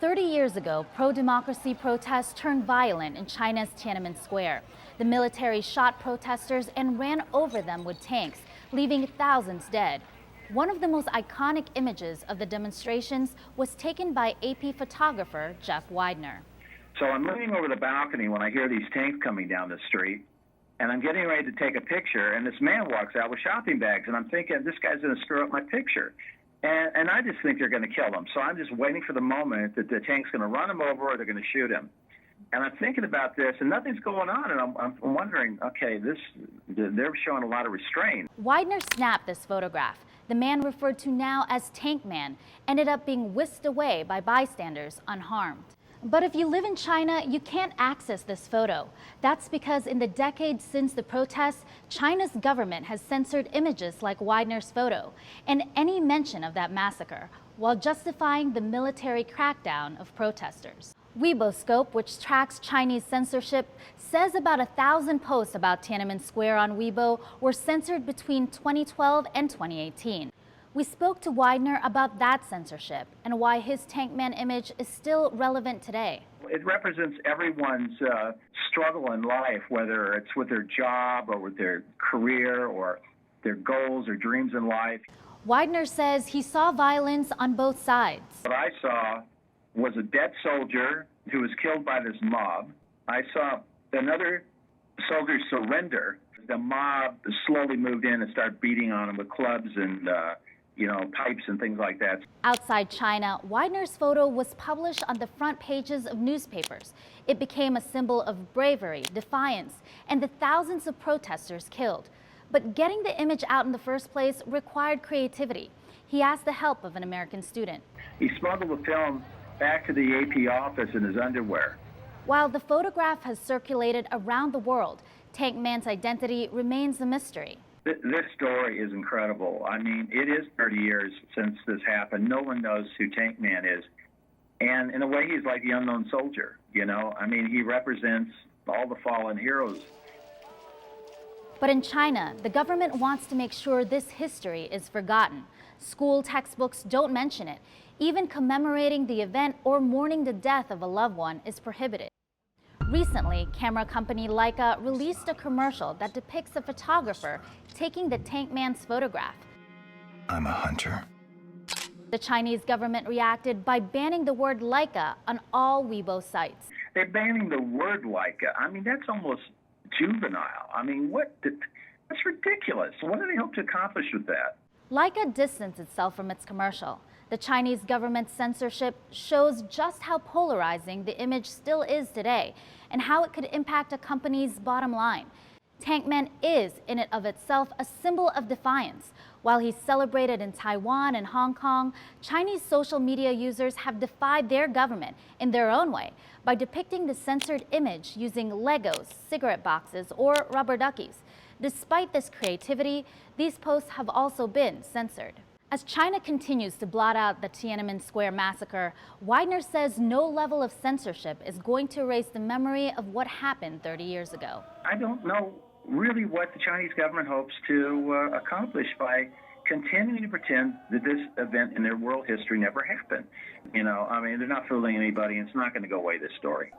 30 years ago, pro-democracy protests turned violent in China's Tiananmen Square. The military shot protesters and ran over them with tanks, leaving thousands dead. One of the most iconic images of the demonstrations was taken by AP photographer Jeff Widener. So I'm leaning over the balcony when I hear these tanks coming down the street, and I'm getting ready to take a picture, and this man walks out with shopping bags, and I'm thinking, this guy's going to screw up my picture. And I just think they're going to kill him. So I'm just waiting for the moment that the tank's going to run him over or they're going to shoot him. And I'm thinking about this, and nothing's going on, and I'm wondering, okay, they're showing a lot of restraint. Widener snapped this photograph. The man, referred to now as Tank Man, ended up being whisked away by bystanders unharmed. But if you live in China, you can't access this photo. That's because in the decades since the protests, China's government has censored images like Widener's photo and any mention of that massacre, while justifying the military crackdown of protesters. Weiboscope, which tracks Chinese censorship, says about 1,000 posts about Tiananmen Square on Weibo were censored between 2012 and 2018. We spoke to Widener about that censorship and why his Tank Man image is still relevant today. It represents everyone's struggle in life, whether it's with their job or with their career or their goals or dreams in life. Widener says he saw violence on both sides. What I saw was a dead soldier who was killed by this mob. I saw another soldier surrender. The mob slowly moved in and started beating on him with clubs and pipes and things like that. Outside China, Widener's photo was published on the front pages of newspapers. It became a symbol of bravery, defiance, and the thousands of protesters killed. But getting the image out in the first place required creativity. He asked the help of an American student. He smuggled the film back to the AP office in his underwear. While the photograph has circulated around the world, Tank Man's identity remains a mystery. This story is incredible. I mean, it is 30 years since this happened. No one knows who Tank Man is. And in a way, he's like the unknown soldier, I mean, he represents all the fallen heroes. But in China, the government wants to make sure this history is forgotten. School textbooks don't mention it. Even commemorating the event or mourning the death of a loved one is prohibited. Recently, camera company Leica released a commercial that depicts a photographer taking the Tank Man's photograph. I'm a hunter. The Chinese government reacted by banning the word Leica on all Weibo sites. They're banning the word Leica. I mean, that's almost juvenile. I mean, that's ridiculous. What do they hope to accomplish with that? Leica distanced itself from its commercial. The Chinese government's censorship shows just how polarizing the image still is today and how it could impact a company's bottom line. Tank Man is, in and of itself, a symbol of defiance. While he's celebrated in Taiwan and Hong Kong, Chinese social media users have defied their government in their own way by depicting the censored image using Legos, cigarette boxes, or rubber duckies. Despite this creativity, these posts have also been censored. As China continues to blot out the Tiananmen Square massacre, Widener says no level of censorship is going to erase the memory of what happened 30 years ago. I don't know really what the Chinese government hopes to accomplish by continuing to pretend that this event in their world history never happened. I mean, they're not fooling anybody, and it's not going to go away, this story.